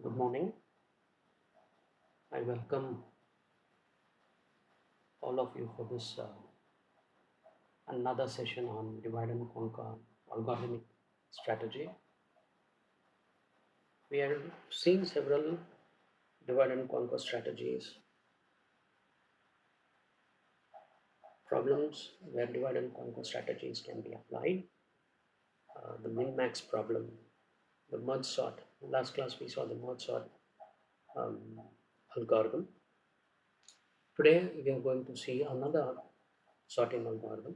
Good morning. I welcome all of you for this another session on divide and conquer algorithmic strategy. We are seeing several divide and conquer strategies, problems where divide and conquer strategies can be applied. The min-max problem, the merge sort. Last class we saw the merge sort um, algorithm. Today we are going to see another sorting algorithm.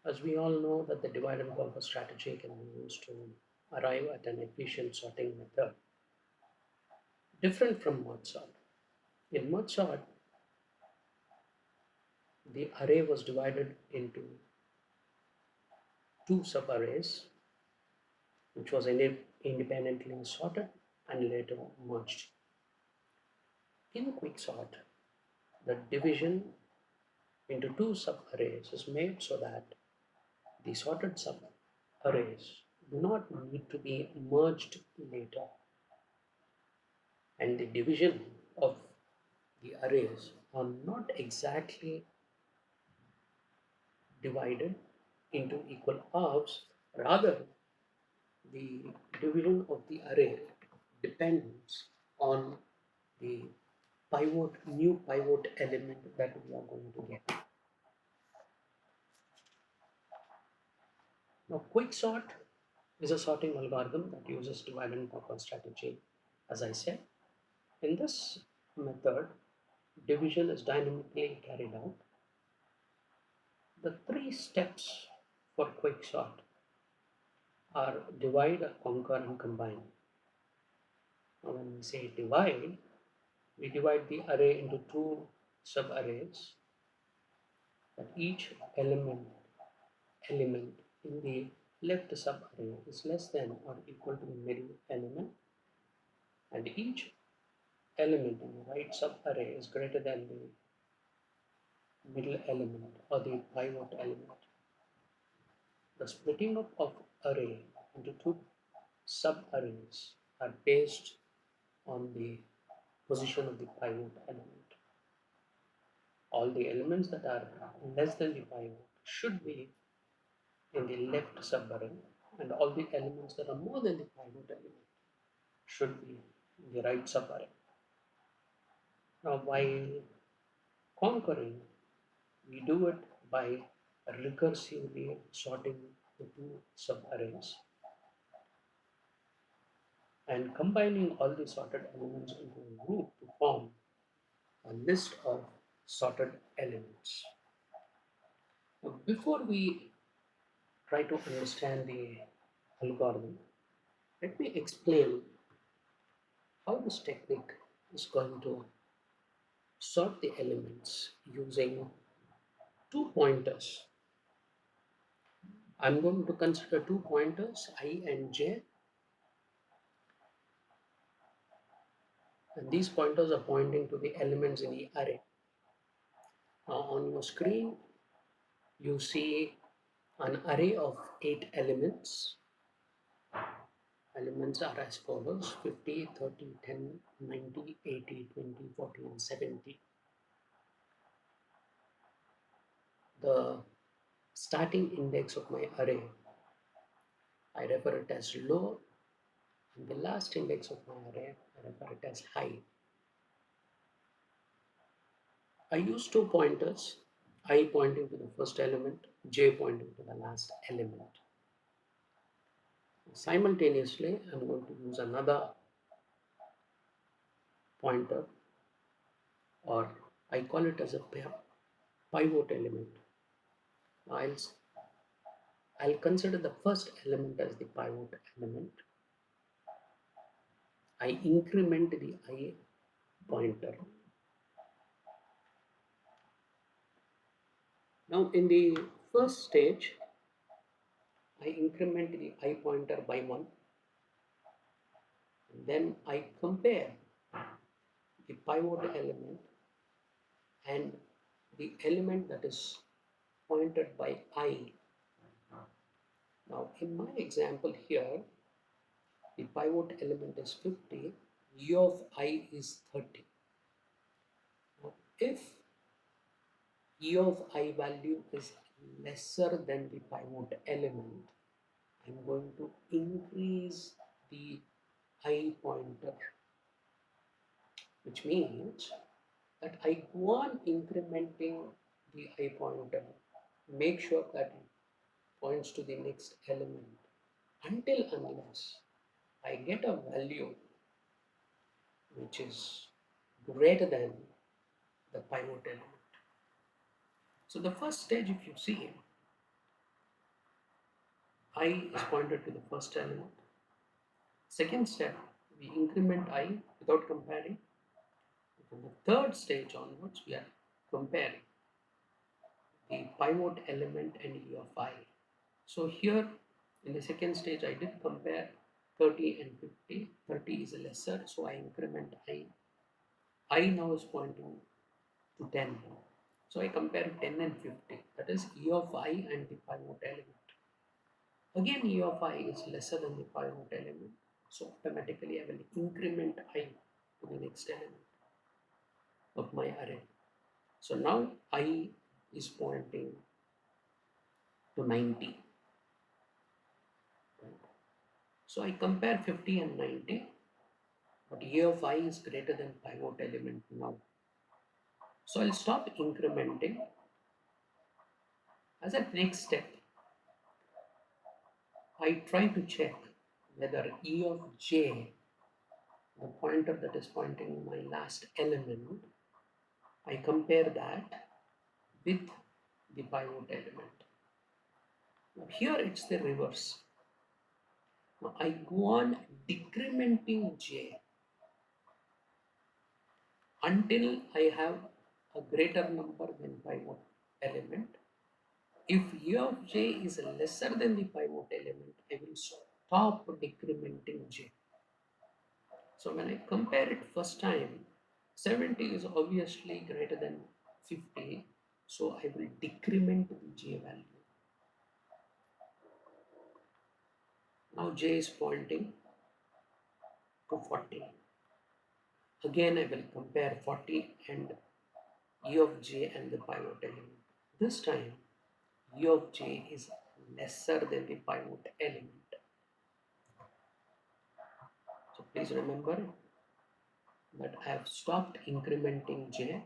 As we all know that the divide and conquer strategy can be used to arrive at an efficient sorting method, different from merge sort. In merge sort, the array was divided into two subarrays, which was independently sorted and later merged. In quicksort, the division into two subarrays is made so that the sorted subarrays do not need to be merged later, and the division of the arrays are not exactly divided into equal halves. Rather, the division of the array depends on the new pivot element that we are going to get. Now, quicksort is a sorting algorithm that uses divide and conquer strategy. As I said, in this method, division is dynamically carried out. The three steps for quicksort are divide, conquer, and combine. Now, when we say divide, we divide the array into two subarrays, that each element in the left subarray is less than or equal to the middle element, and each element in the right subarray is greater than the middle element or the pivot element. The splitting up of array into two subarrays are based on the position of the pivot element. All the elements that are less than the pivot should be in the left subarray, and all the elements that are more than the pivot element should be in the right subarray. Now, while conquering, we do it by recursively sorting the two subarrays and combining all the sorted elements into a group to form a list of sorted elements. Now, before we try to understand the algorithm, let me explain how this technique is going to sort the elements using two pointers. I'm going to consider two pointers, I and j, and these pointers are pointing to the elements in the array. Now on your screen, you see an array of 8 elements. Elements are as follows: 50, 30, 10, 90, 80, 20, 40, and 70. The starting index of my array, I refer it as low, and the last index of my array, I refer it as high. I use two pointers, I pointing to the first element, j pointing to the last element. Simultaneously, I'm going to use another pointer, or I call it as a pivot element. I'll consider the first element as the pivot element. I increment the I pointer. Now in the first stage, I increment the I pointer by 1. Then I compare the pivot element and the element that is pointed by I. Now in my example here, the pivot element is 50, u of I is 30. Now, if u of I value is lesser than the pivot element, I'm going to increase the I pointer, which means that I go on incrementing the I pointer, make sure that it points to the next element until unless I get a value which is greater than the pivot element. So the first stage, if you see, I is pointed to the first element. Second step, we increment I without comparing. From the third stage onwards, we are comparing the pivot element and E of I. So here in the second stage, I did compare 30 and 50. 30 is lesser, so I increment I. I now is pointing to 10. So I compare 10 and 50. That is E of I and the pivot element. Again, E of I is lesser than the pivot element. So automatically I will increment I to the next element of my array. So now I is pointing to 90. So I compare 50 and 90, but E of I is greater than pivot element now. So I'll stop incrementing. As a next step, I try to check whether E of J, the pointer that is pointing my last element, I compare that with the pivot element. Now here it's the reverse. Now I go on decrementing J until I have a greater number than pivot element. If E of J is lesser than the pivot element, I will stop decrementing J. So when I compare it first time, 70 is obviously greater than 50, so I will decrement the J value. Now J is pointing to 40. Again I will compare 40 and E of J and the pivot element. This time E of J is lesser than the pivot element. So please remember that I have stopped incrementing J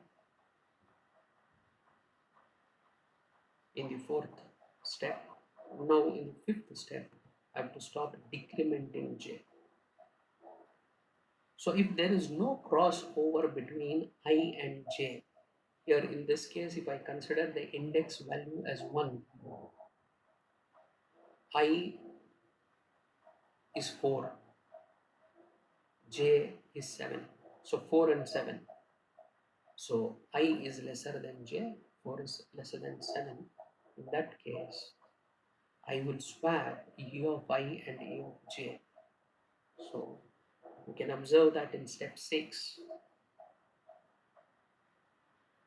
in the fourth step. Now in the fifth step, I have to stop decrementing J. So if there is no crossover between I and J, here in this case, if I consider the index value as 1, I is 4, J is 7. So 4 and 7. So I is lesser than J, 4 is lesser than 7. In that case, I will swap E of I and E of J. So you can observe that in step 6,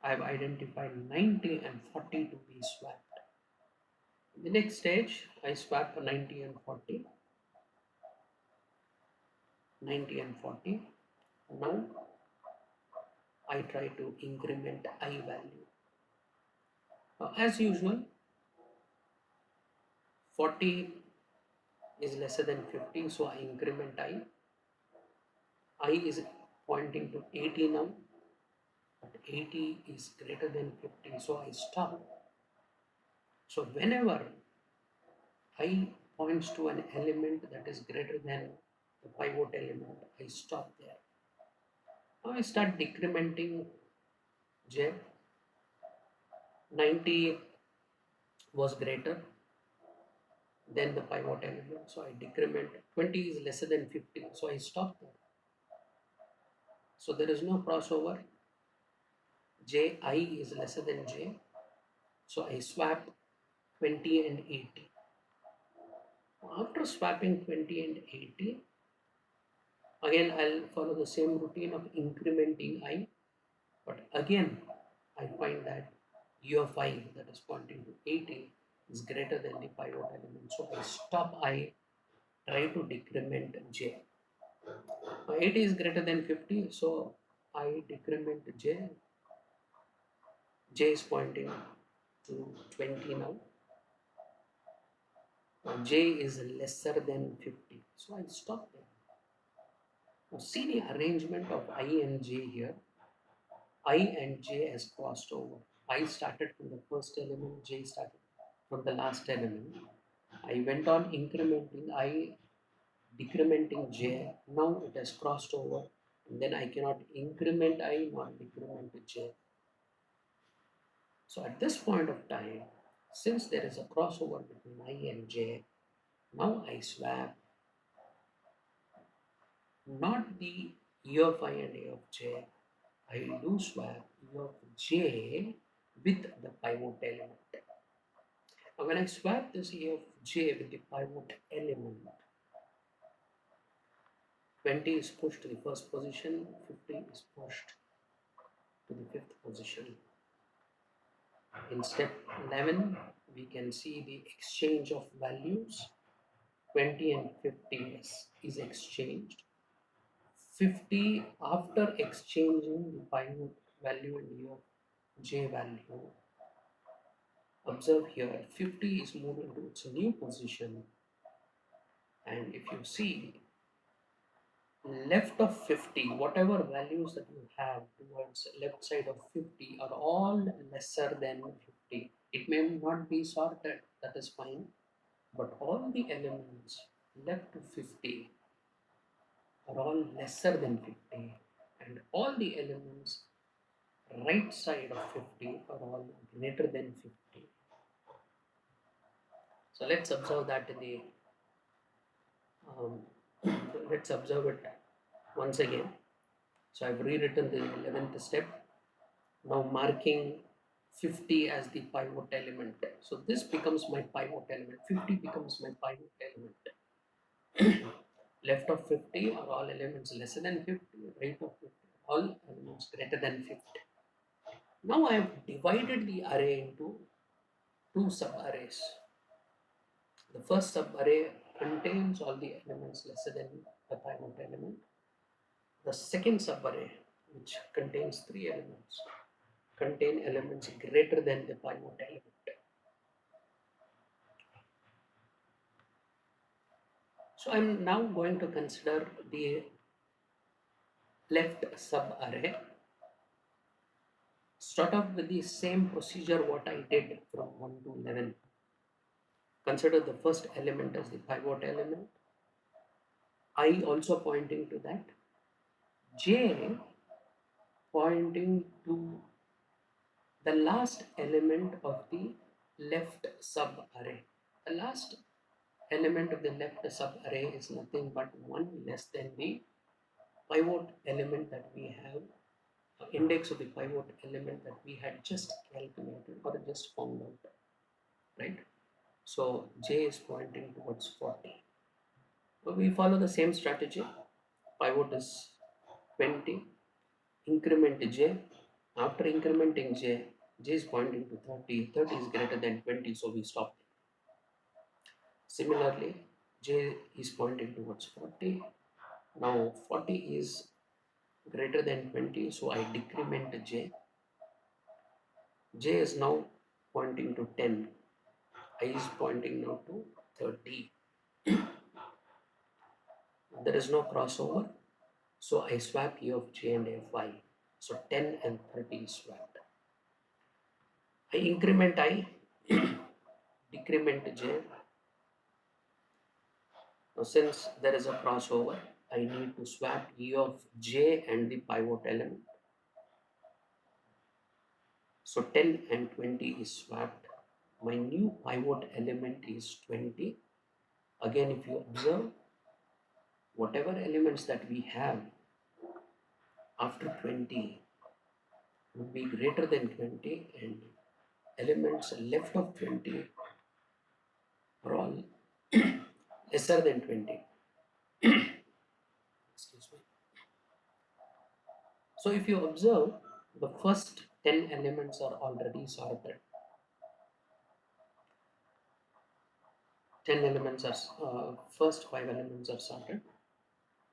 I have identified 90 and 40 to be swapped. In the next stage, I swap 90 and 40. 90 and 40. Now I try to increment I value. As usual, 40 is lesser than 50, so I increment I. I is pointing to 80 now, but 80 is greater than 50, so I stop. So whenever I points to an element that is greater than the pivot element, I stop there. Now I start decrementing J. 90 was greater than the pivot element, so I decrement. 20 is lesser than 50, so I stop there. So there is no crossover. Ji is lesser than J, so I swap 20 and 80. After swapping 20 and 80, again I'll follow the same routine of incrementing I, but again I find that U of I, that is pointing to 80, is greater than the pivot element, so I stop I try to decrement j. 80 is greater than 50, so I decrement j. J is pointing to 20 now. J is lesser than 50, so I stop there. Now see the arrangement of I and j here. I and j has crossed over. I started from the first element, j started from the last element. I went on incrementing I, decrementing j. Now it has crossed over, and then I cannot increment I nor decrement j. So at this point of time, since there is a crossover between I and j, now I swap not the E of I and A of j. I do swap E of j with the pivot element. Now when I swap this E of j with the pivot element, 20 is pushed to the first position, 50 is pushed to the fifth position. In step 11, we can see the exchange of values. 20 and 50 is exchanged. 50 after exchanging the pivot value and E of j value. Observe here, 50 is moving to its new position, and if you see left of 50, whatever values that you have towards left side of 50 are all lesser than 50. It may not be sorted, that is fine, but all the elements left to 50 are all lesser than 50, and all the elements right side of 50 are all greater than 50. So let's observe that in the um, let's observe it once again. So I've rewritten the 11th step, now marking 50 as the pivot element. So this becomes my pivot element, 50 becomes my pivot element. Left of 50 are all elements lesser than 50, right of 50 all elements greater than 50. Now I have divided the array into two sub-arrays. The first sub-array contains all the elements lesser than the pivot element. The second subarray, which contains three elements, contain elements greater than the pivot element. So I'm now going to consider the left subarray. Start off with the same procedure what I did from 1 to 11. Consider the first element as the pivot element. I also pointing to that. J pointing to the last element of the left subarray. The last element of the left subarray is nothing but 1 less than the pivot element that we have, index of the pivot element that we had just calculated or just found out, right? So j is pointing towards 40. So we follow the same strategy. Pivot is 20, increment j. After incrementing j, j is pointing to 30. 30 is greater than 20, so we stop. Similarly, j is pointing towards 40. Now 40 is greater than 20, so I decrement j. J is now pointing to 10. I is pointing now to 30. There is no crossover, so I swap E of j and Fi. So 10 and 30 is swapped. I increment I, decrement j. Now since there is a crossover, I need to swap E of j and the pivot element. So 10 and 20 is swapped. My new pivot element is 20. Again, if you observe, whatever elements that we have after 20 would be greater than 20, and elements left of 20 are all lesser than 20. Excuse me. So if you observe, the first 10 elements are already sorted. 10 elements are, first 5 elements are sorted.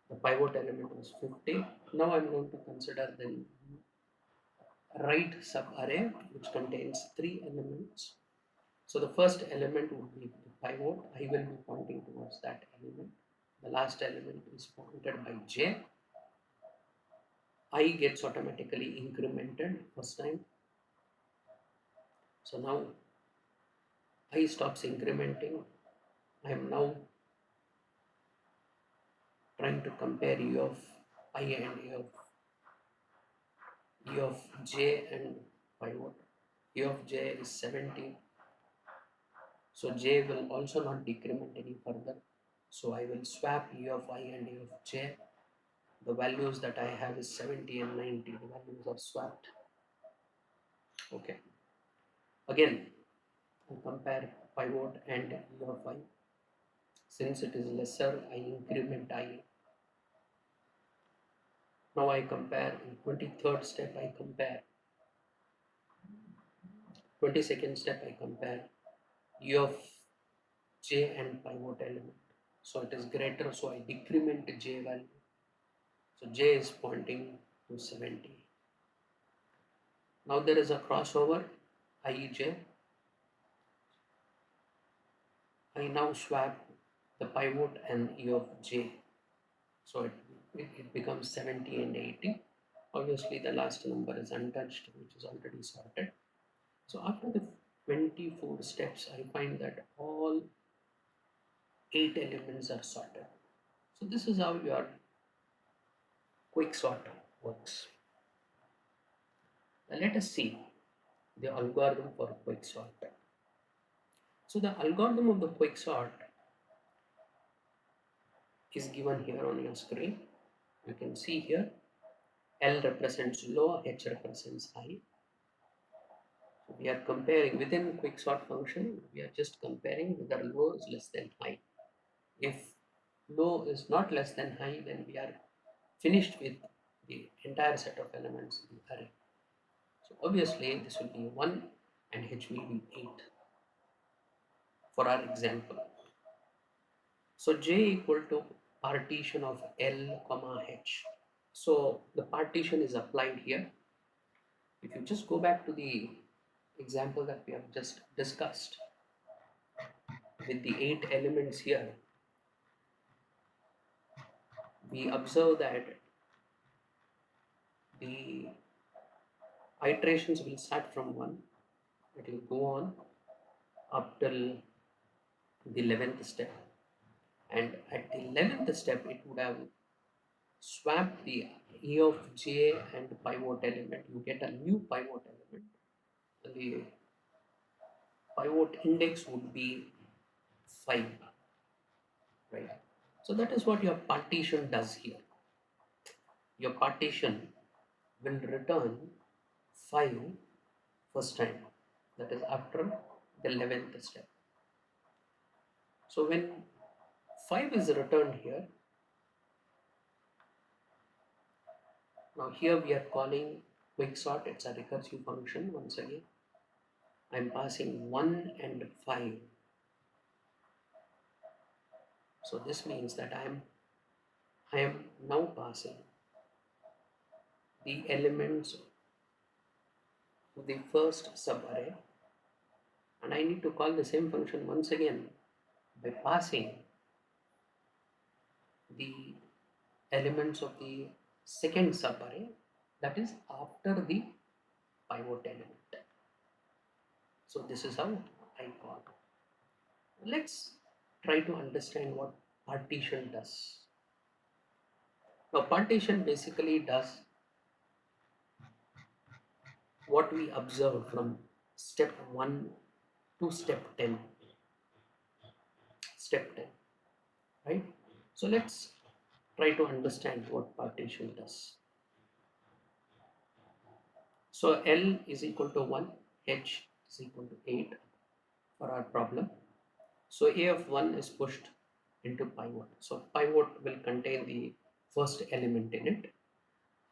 The pivot element was 50. Now I'm going to consider the right subarray which contains 3 elements. So the first element would be the pivot. I will be pointing towards that element. The last element is pointed by j. I gets automatically incremented first time. So now I stops incrementing. I am now trying to compare E of I and E of j and pivot. E of j is 70. So j will also not decrement any further. So I will swap E of I and E of j. The values that I have is 70 and 90. The values are swapped. Okay. Again, I compare pivot and E of I. Since it is lesser, I increment I. Now I compare in 23rd step, I compare 22nd step, I compare E of j and pivot element. So it is greater, so I decrement j value. So j is pointing to 70. Now there is a crossover ij. I now swap the pivot and E of j. So it becomes 70 and 80. Obviously the last number is untouched, which is already sorted. So after the 24 steps, I find that all 8 elements are sorted. So this is how your quicksort works. Now let us see the algorithm for quicksort. So the algorithm of the quicksort is given here on your screen. You can see here L represents low, H represents high. So we are comparing within quicksort function, we are just comparing whether low is less than high. If low is not less than high, then we are finished with the entire set of elements in the array. So obviously this will be 1 and H will be 8 for our example. So J equal to partition of L comma H. So the partition is applied here. If you just go back to the example that we have just discussed with the 8 elements here, we observe that the iterations will start from 1, it will go on up till the 11th step, and at the 11th step it would have swapped the E of j and pivot element. You get a new pivot element. The pivot index would be 5, right? So that is what your partition does here. Your partition will return 5 first time, that is after the 11th step. So when 5 is returned here, now here we are calling quicksort. It's a recursive function. Once again, I'm passing 1 and 5. So this means that I am now passing the elements of the first subarray, and I need to call the same function once again by passing the elements of the second subarray, that is after the pivot element. So this is how I call. Let's try to understand what partition does. Now partition basically does what we observe from step 1 to step 10. Step 10, right? So let's try to understand what partition does. So L is equal to 1, H is equal to 8 for our problem. So A of 1 is pushed into pivot. So pivot will contain the first element in it.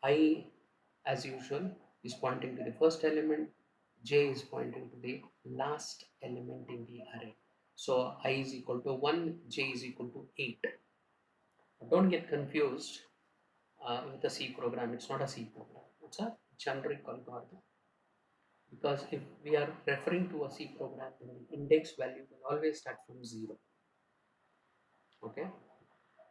I, as usual, is pointing to the first element. J is pointing to the last element in the array. So I is equal to 1, j is equal to 8. Don't get confused with a C program. It's not a C program. It's a generic algorithm. Because if we are referring to a C program, then the index value will always start from 0. Okay.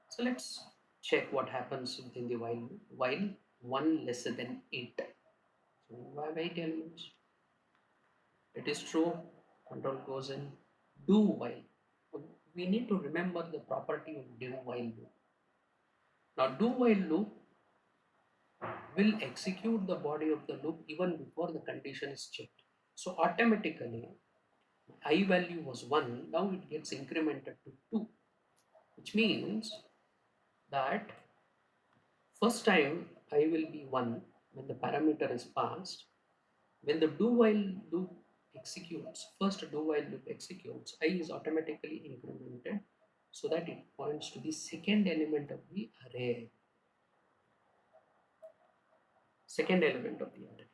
So let's check what happens within the while loop. While 1 lesser than 8. So why 8 elements? It is true. Control goes in. Do while. We need to remember the property of do while loop. Now do while loop will execute the body of the loop even before the condition is checked. So automatically I value was 1, now it gets incremented to 2, which means that first time I will be 1 when the parameter is passed. When the do while loop executes, first do while loop executes, I is automatically incremented so that it points to the second element of the array. Second element of the array.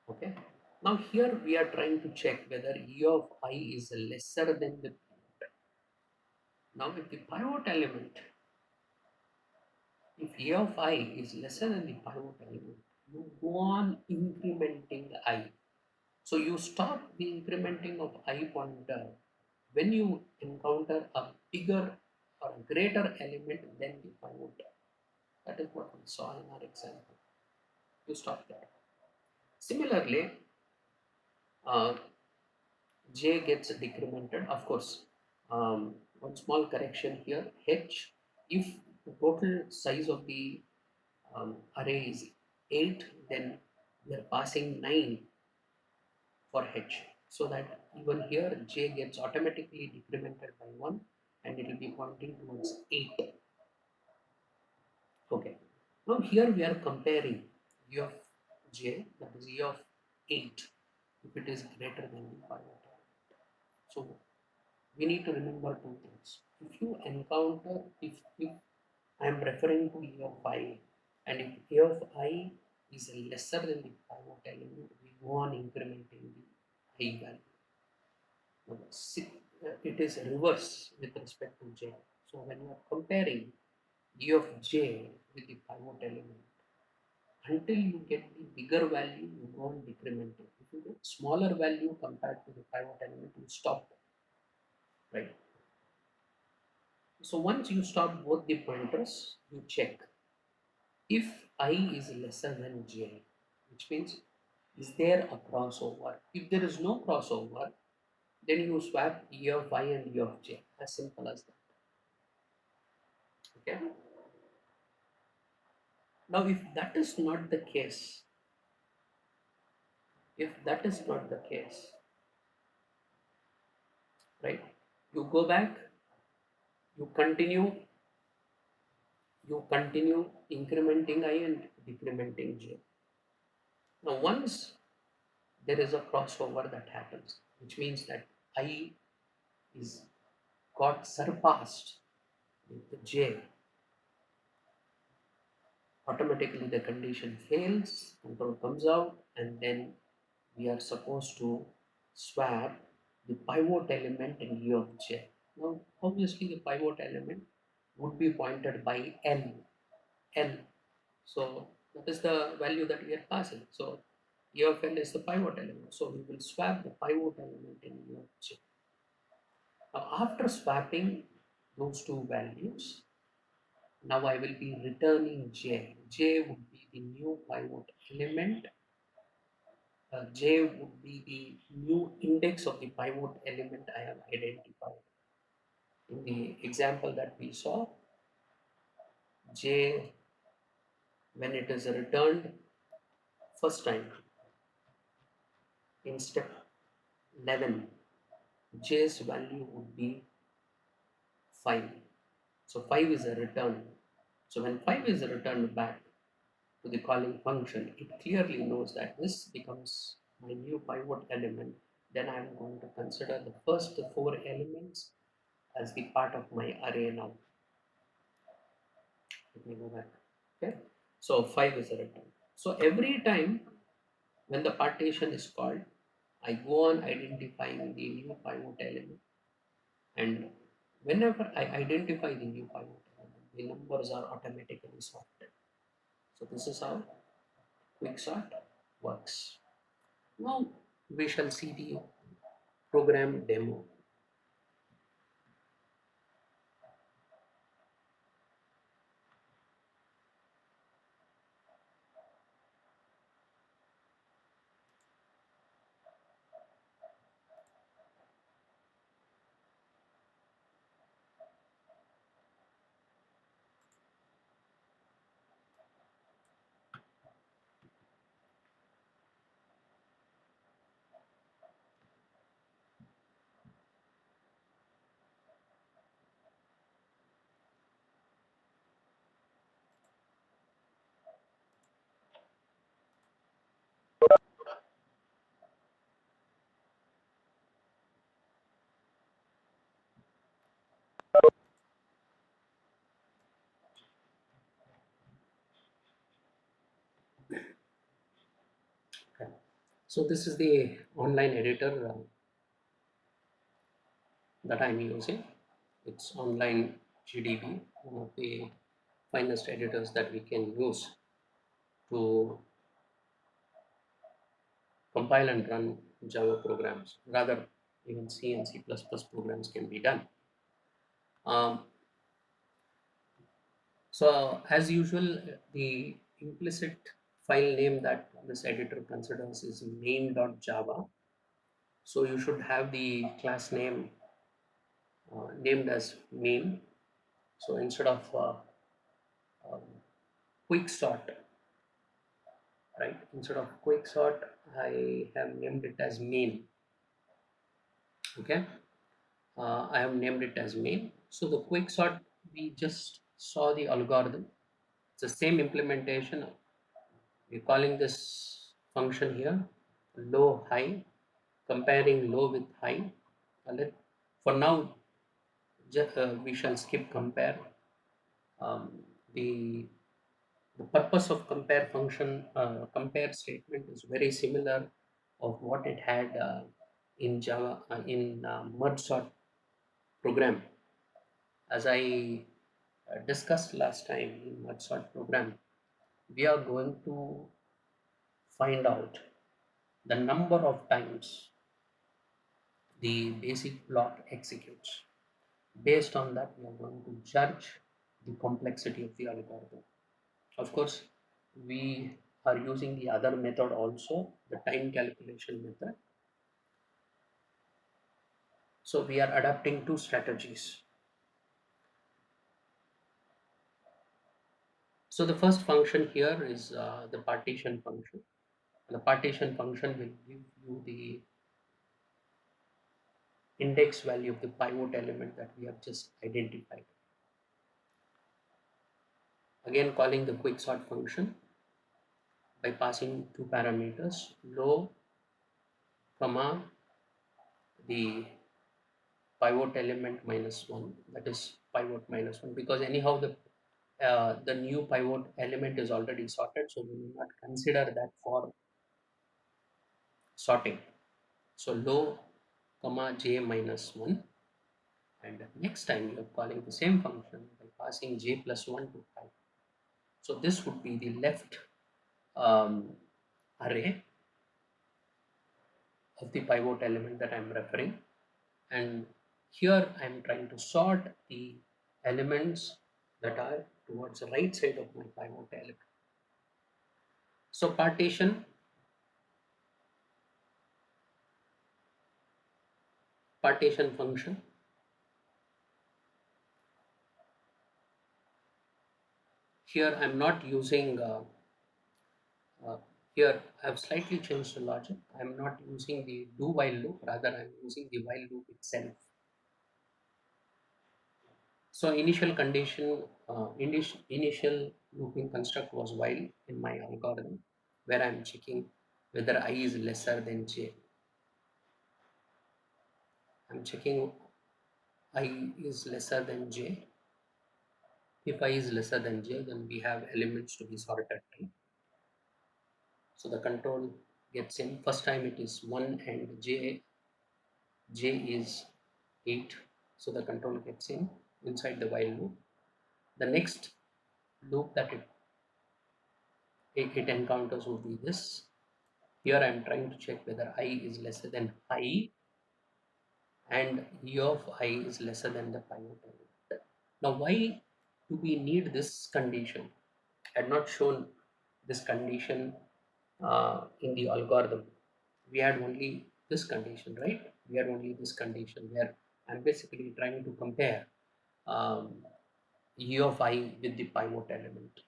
Okay. Now here we are trying to check whether E of I is lesser than the pivot. Now if the pivot element, if E of I is lesser than the pivot element, you go on incrementing I. So you stop the incrementing of I pointer when you encounter a bigger or greater element than the pivot. That is what we saw in our example. You stop there. Similarly, uh, j gets decremented. Of course, one small correction here. H, if the total size of the array is 8, then we are passing 9 for H. So that even here j gets automatically decremented by 1 and it will be pointing towards 8. Okay. Now here we are comparing E of j, that is E of 8, if it is greater than the pivot. So we need to remember two things. If you encounter, if I am referring to E of I, and if E of I is lesser than the pivot element, we go on incrementing the I value. It is reverse with respect to J. So when you are comparing E of J with the pivot element, until you get the bigger value, you go on decrementing. If you get smaller value compared to the pivot element, you stop, right? So once you stop both the pointers, you check if I is lesser than j, which means is there a crossover? If there is no crossover, then you swap E of I and E of j, as simple as that. Okay. Now, if that is not the case, right? You go back, you continue, incrementing I and decrementing j. Now, once there is a crossover that happens, which means that I is got surpassed with the j, automatically the condition fails, control comes out, and then we are supposed to swap the pivot element in E of j. Now, obviously, the pivot element would be pointed by L. So that is the value that we are passing. So E of L is the pivot element. So we will swap the pivot element in E of j. Now, after swapping those two values, now I will be returning j. J would be the new pivot element. J would be the new index of the pivot element I have identified. In the example that we saw, j, when it is returned first time in step 11, j's value would be 5. So 5 is a return. So when 5 is returned back to the calling function, it clearly knows that this becomes my new pivot element. Then I am going to consider the first 4 elements as the part of my array now. Let me go back. Okay. So 5 is a return. So every time when the partition is called, I go on identifying the new pivot element, and whenever I identify the new pivot element, the numbers are automatically sorted. So this is how Quicksort works. Now we shall see the program demo. Okay. So this is the online editor that I'm using. It's online GDB, one of the finest editors that we can use to compile and run Java programs. Rather, even C and C++ programs can be done. Um, so as usual, the implicit file name that this editor considers is main.java. So you should have the class name named as main. So instead of um, quicksort, right? Instead of quicksort, I have named it as main. Okay, I have named it as main. So the quicksort, we just saw the algorithm. It's the same implementation. We're calling this function here low high, comparing low with high. For now, we shall skip compare. Um, the the purpose of compare function, compare statement is very similar of what it had in Java, in merge sort program. As I discussed last time in merge sort program, we are going to find out the number of times the basic block executes. Based on that, we are going to judge the complexity of the algorithm. Of course, we are using the other method also, the time calculation method. So we are adapting two strategies. So the first function here is the partition function. The partition function will give you the index value of the pivot element that we have just identified. Again, calling the quicksort function by passing two parameters, low, comma, the pivot element minus 1, that is pivot minus 1, because anyhow the new pivot element is already sorted, so we will not consider that for sorting. So low comma j minus 1, and next time you are calling the same function by passing j plus 1 to 5. So this would be the left array of the pivot element that I am referring, and here I am trying to sort the elements that are towards the right side of my pivot element. So partition function, here I'm not using uh, here I have slightly changed the logic. I'm not using the do while loop, rather I'm using the while loop itself. So initial condition, initial looping construct was while in my algorithm, where I'm checking whether I is lesser than j. I'm checking I is lesser than j. If I is lesser than j, then we have elements to be sorted, right? So the control gets in. First time it is 1 and j is 8, so the control gets in inside the while loop. The next loop that it encounters would be this. Here I am trying to check whether I is lesser than I and E of I is lesser than the pivot element. Now why do we need this condition? I had not shown this condition in the algorithm. We had only this condition, right? We had only this condition where I'm basically trying to compare um, E of I with the pivot element.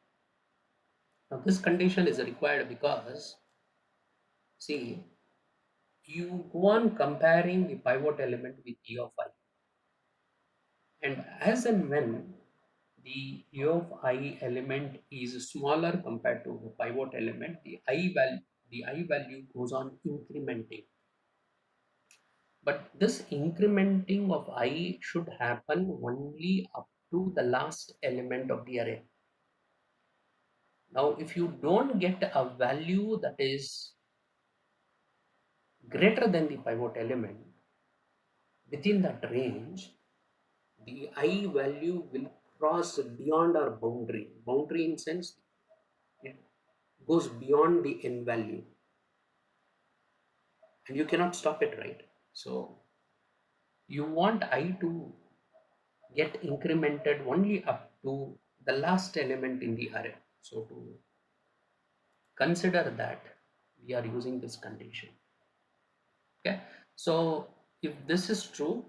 Now this condition is required because, see, you go on comparing the pivot element with E of I, and as and when the E of I element is smaller compared to the pivot element, the I value goes on incrementing. But this incrementing of I should happen only up to the last element of the array. Now, if you don't get a value that is greater than the pivot element within that range, the I value will cross beyond our boundary. Boundary in sense, it goes beyond the n value, and you cannot stop it, right? So you want I to get incremented only up to the last element in the array. So to consider that, we are using this condition. Okay, so if this is true,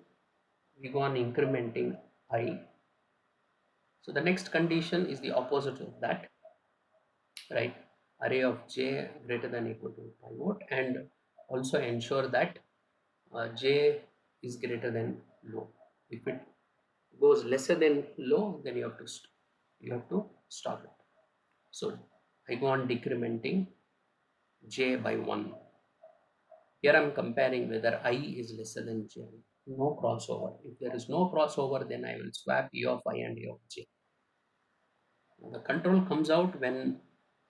we go on incrementing I. So the next condition is the opposite of that, right? Array of j greater than equal to pivot, and also ensure that j is greater than low. If it goes lesser than low, then you have to stop it. So I go on decrementing j by 1. Here I'm comparing whether I is lesser than j. No crossover. If there is no crossover, then I will swap e of I and e of j. Now, the control comes out when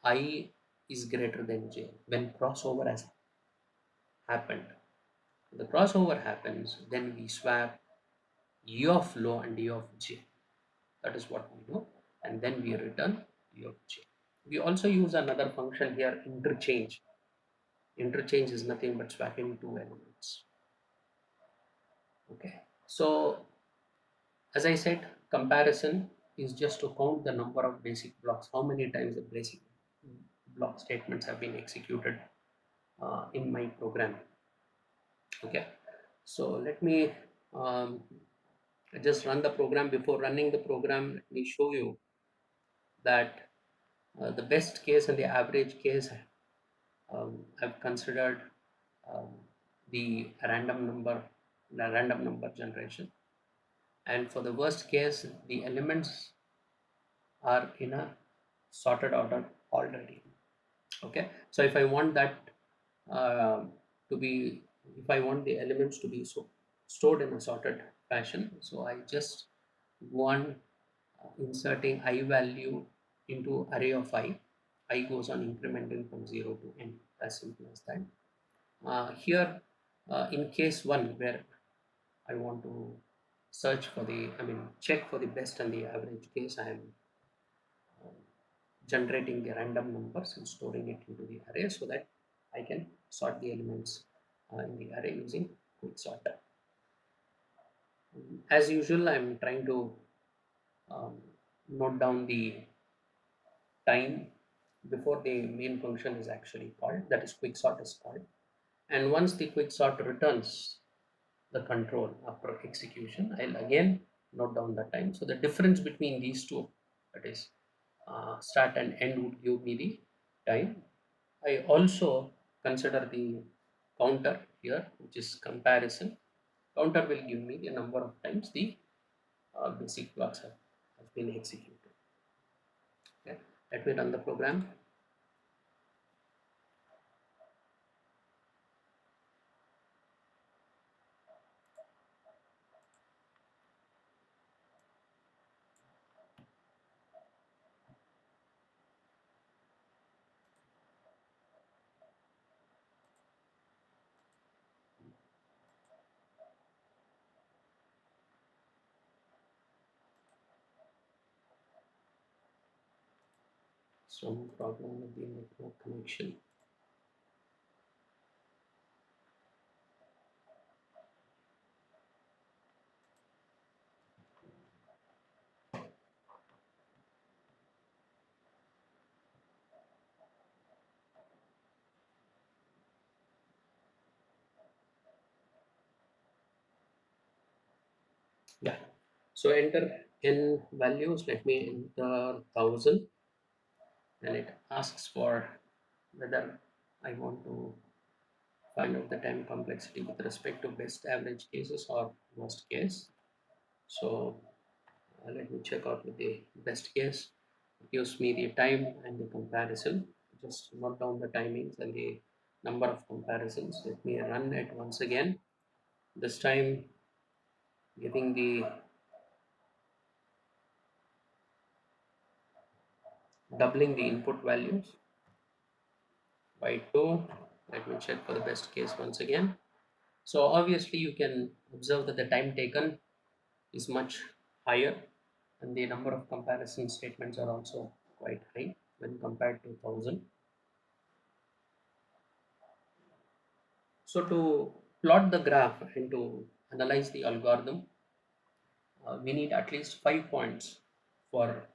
I is greater than j, when crossover has happened. If the crossover happens, then we swap e of low and e of j. That is what we do, and then we return e of j. We also use another function here, interchange. Interchange is nothing but swapping two elements. Okay, so as I said, comparison is just to count the number of basic blocks, how many times the basic block statements have been executed in my program. Okay, so let me just run the program. Before running the program, let me show you that the best case and the average case, I've considered um, the random number generation, and for the worst case, the elements are in a sorted order already. Okay, so if I want that to be, if I want the elements to be stored in a sorted fashion, so I just go on inserting I value into array of I goes on incrementing from 0 to n, as simple as that. Here in case 1, where I want to search for the, check for the best and the average case, I am generating the random numbers and storing it into the array so that I can sort the elements in the array using Quicksort. As usual, I'm trying to um, note down the time before the main function is actually called, that is Quicksort is called. And once the Quicksort returns the control after execution, I'll again note down the time. So the difference between these two, that is start and end, would give me the time. I also consider the counter here, which is comparison. Counter will give me the number of times the basic blocks have been executed. Okay. Let me run the program. Some problem with the network connection. Yeah. So enter n values. Let me enter 1000, and it asks for whether I want to find out the time complexity with respect to best average cases or worst case. So let me check out with the best case. It gives me the time and the comparison. Just note down the timings and the number of comparisons. Let me run it once again. This time giving the doubling the input values by 2. Let me check for the best case once again. So obviously you can observe that the time taken is much higher, and the number of comparison statements are also quite high when compared to 1000. So to plot the graph and to analyze the algorithm, we need at least 5 points for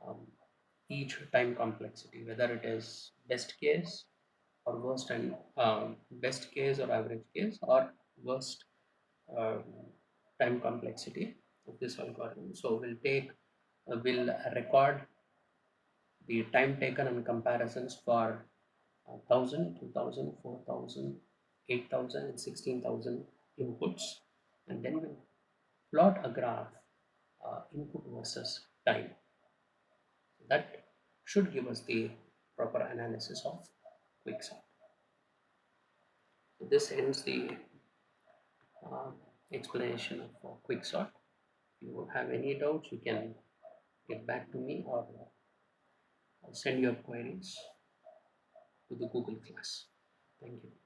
um, each time complexity, whether it is best case or worst, and best case or average case, or worst um, time complexity of this algorithm. So we'll record the time taken and comparisons for 1000, 2000, 4000, 8000, and 16,000 inputs, and then we'll plot a graph, input versus time. That should give us the proper analysis of Quicksort. So this ends the um, explanation of Quicksort. If you have any doubts, you can get back to me, or send your queries to the Google class. Thank you.